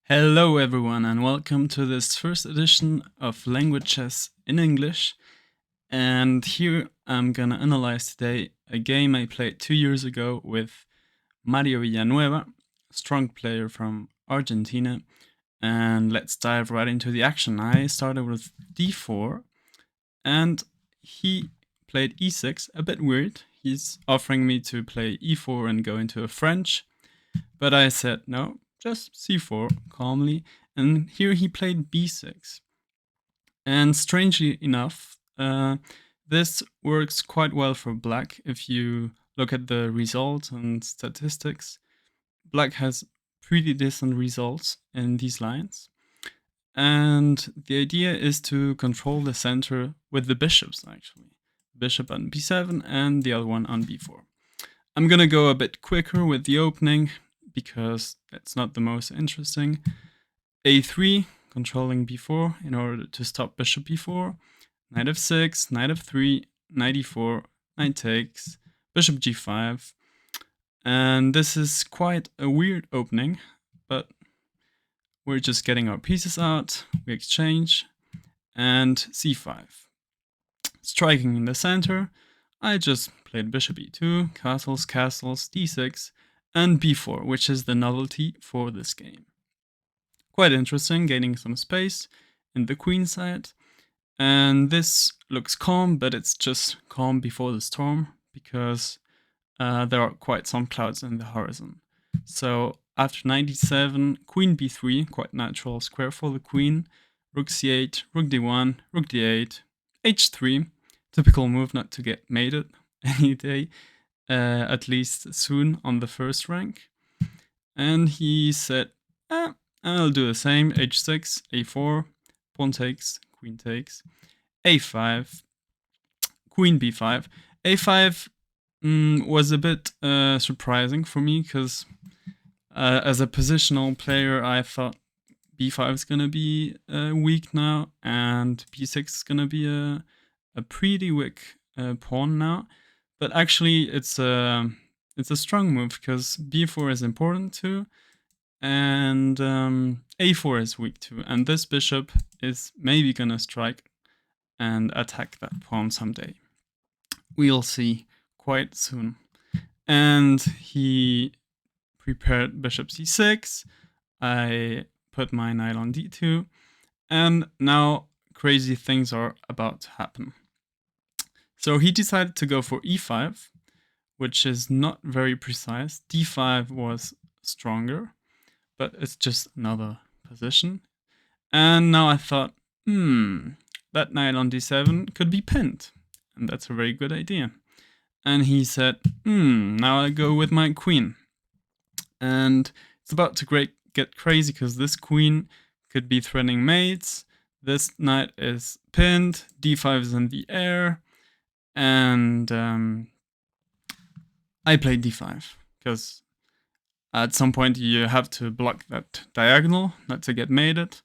Hello everyone and welcome to this first edition of Language Chess in English. And here I'm gonna analyze today a game I played 2 years ago with Mario Villanueva, strong player from Argentina. And let's dive right into the action. I started with d4 and he played e6, a bit weird. He's offering me to play e4 and go into a French, but I said no, just c4 calmly, and here he played b6. And strangely enough, this works quite well for black. If you look at the results and statistics, black has pretty decent results in these lines. And the idea is to control the center with the bishops, actually. Bishop on b7 and the other one on b4. I'm gonna go a bit quicker with the opening because it's not the most interesting. a3, controlling b4 in order to stop bishop b4. Knight f6, knight f3, knight e4, knight takes, bishop g5. And this is quite a weird opening, but we're just getting our pieces out, we exchange, and c5. Striking in the center, I just played bishop e2, castles, castles, d6, and b4, which is the novelty for this game. Quite interesting, gaining some space in the queen side. And this looks calm, but it's just calm before the storm, because there are quite some clouds in the horizon. So after knight d7, queen b3, quite natural square for the queen, rook c8, rook d1, rook d8, h3, typical move not to get mated any day, at least soon on the first rank. And he said, I'll do the same, h6, a4, pawn takes, queen takes, a5, queen b5. a5 was a bit surprising for me because as a positional player, I thought b5 is gonna be weak now, and b6 is gonna be a pretty weak pawn now. But actually, it's a strong move because b4 is important too, and a4 is weak too. And this bishop is maybe gonna strike and attack that pawn someday. We'll see quite soon. And he prepared bishop c6. I put my knight on d2, and now crazy things are about to happen. So he decided to go for e5, which is not very precise. d5 was stronger, but it's just another position. And now I thought, that knight on d7 could be pinned, and that's a very good idea. And he said, now I go with my queen. And it's about to get crazy because this queen could be threatening mates. This knight is pinned, d5 is in the air, and I played d5 because at some point you have to block that diagonal, not to get mated,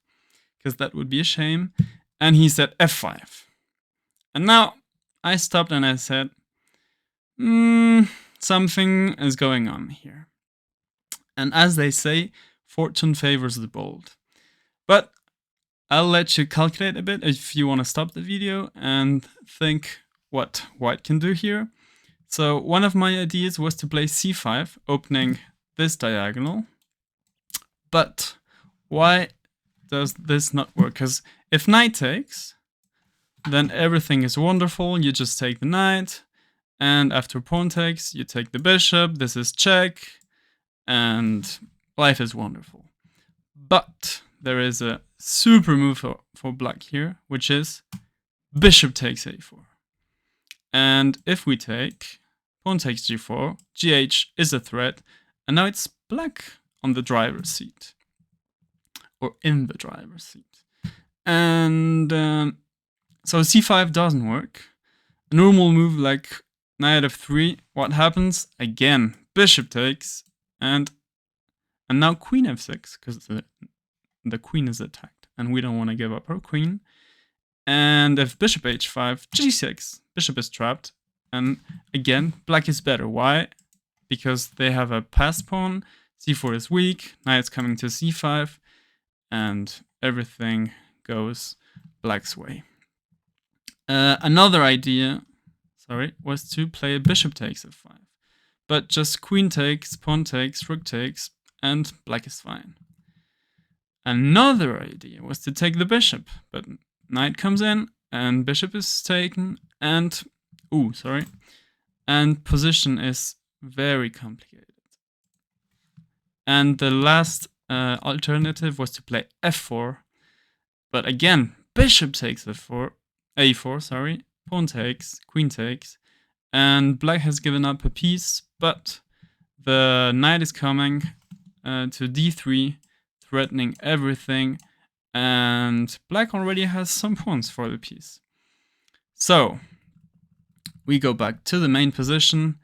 because that would be a shame. And he said f5. And now I stopped and I said, something is going on here. And as they say, fortune favors the bold. But I'll let you calculate a bit if you want to stop the video and think what white can do here. So one of my ideas was to play c5, opening this diagonal. But why does this not work? Because if knight takes, then everything is wonderful. You just take the knight, and after pawn takes, you take the bishop. This is check, and life is wonderful. But there is a super move for black here, which is bishop takes a4. And if we take, pawn takes g4, gh is a threat, and now it's black on the driver's seat, or in the driver's seat. And so c5 doesn't work. A normal move like knight f3, what happens? Again, bishop takes, and now queen f6, because the queen is attacked, and we don't want to give up our queen. And if bishop h5, g6, bishop is trapped, and again, black is better. Why? Because they have a passed pawn, c4 is weak, knight is coming to c5, and everything goes black's way. Another idea, was to play bishop takes f5, but just queen takes, pawn takes, rook takes, and black is fine. Another idea was to take the bishop, but knight comes in and bishop is taken, and and position is very complicated. And the last alternative was to play f4, but again, bishop takes a4, pawn takes, queen takes, and black has given up a piece, but the knight is coming to d3, threatening everything, and black already has some pawns for the piece. So we go back to the main position,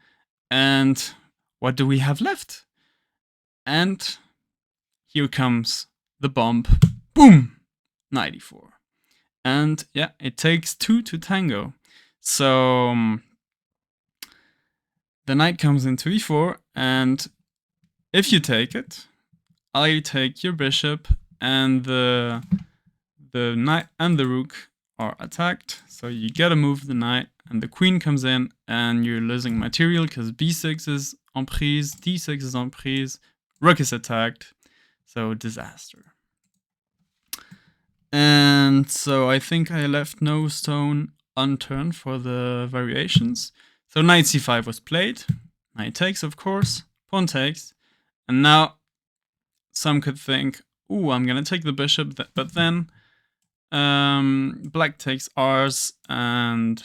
and what do we have left? And here comes the bomb. Boom! Knight e4. And yeah, it takes 2 to tango. So the knight comes into e4, and if you take it, I take your bishop, and the knight and the rook are attacked. So you gotta move the knight, and the queen comes in, and you're losing material because b6 is en prise, d6 is en prise, rook is attacked. So disaster. And so I think I left no stone unturned for the variations. So knight c5 was played, knight takes, of course, pawn takes, and now some could think, ooh, I'm gonna take the bishop, but then black takes R's and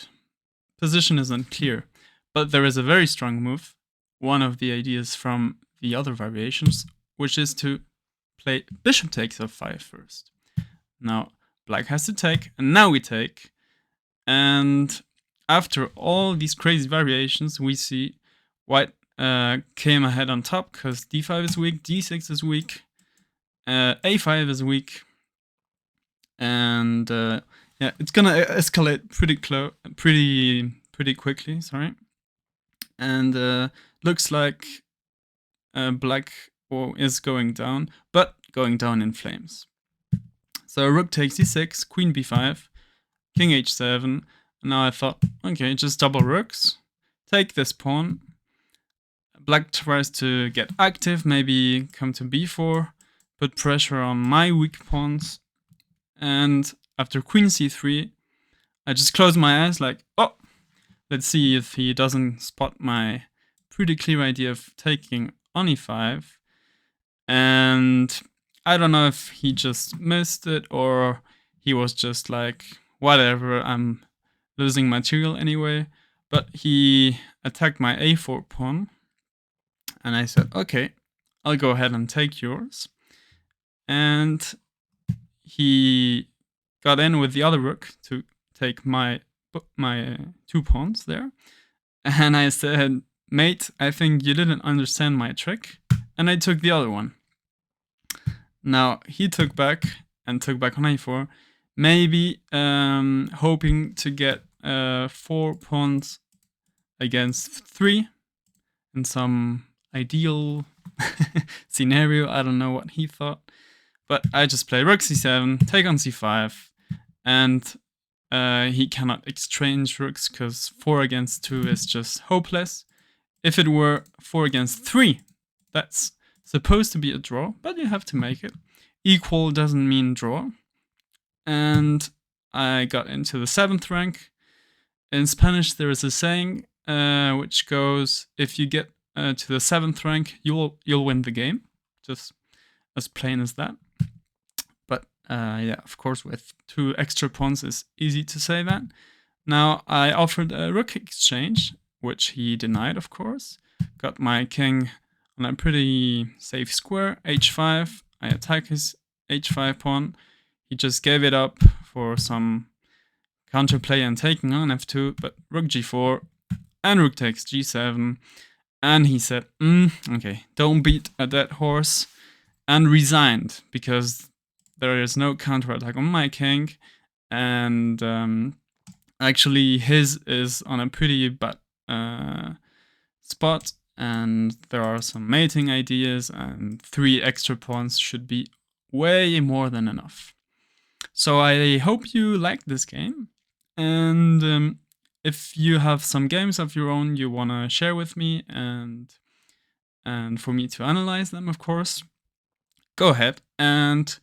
position is unclear. But there is a very strong move, one of the ideas from the other variations, which is to play bishop takes f5 first. Now black has to take, and now we take, and after all these crazy variations, we see white came ahead on top because d5 is weak, d6 is weak, a5 is weak, and yeah, it's gonna escalate pretty quickly. And looks like black is going down, but going down in flames. So rook takes d6, queen b5, king h7. Now I thought, okay, just double rooks, take this pawn. Black tries to get active, maybe come to b4, put pressure on my weak pawns. And after queen c3, I just close my eyes like, oh, let's see if he doesn't spot my pretty clear idea of taking on e5. And I don't know if he just missed it or he was just like, whatever, I'm losing material anyway. But he attacked my a4 pawn. And I said, okay, I'll go ahead and take yours. And he got in with the other rook to take my 2 pawns there. And I said, mate, I think you didn't understand my trick. And I took the other one. Now he took back and took back on a4, maybe hoping to get 4 pawns against 3 in some ideal scenario. I don't know what he thought, but I just play rook c7, take on c5, and he cannot exchange rooks because 4 against 2 is just hopeless. If it were 4 against 3, that's supposed to be a draw, but you have to make it. Equal doesn't mean draw. And I got into the 7th rank. In Spanish, there is a saying which goes, if you get to the 7th rank, you'll win the game. Just as plain as that. But yeah, of course, with 2 extra pawns, it's easy to say that. Now, I offered a rook exchange, which he denied, of course. Got my king on a pretty safe square, h5. I attack his h5 pawn. He just gave it up for some counterplay and taking on f2, but rook g4 and rook takes g7. And he said, okay, don't beat a dead horse, and resigned because there is no counterattack on my king. And actually his is on a pretty bad spot, and there are some mating ideas, and 3 extra pawns should be way more than enough. So I hope you liked this game, and if you have some games of your own you want to share with me and for me to analyze them, of course, go ahead. And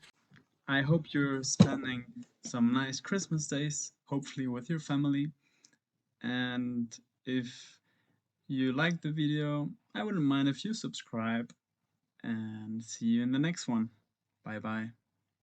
I hope you're spending some nice Christmas days, hopefully with your family. And if you liked the video, I wouldn't mind if you subscribe, and see you in the next one. Bye bye.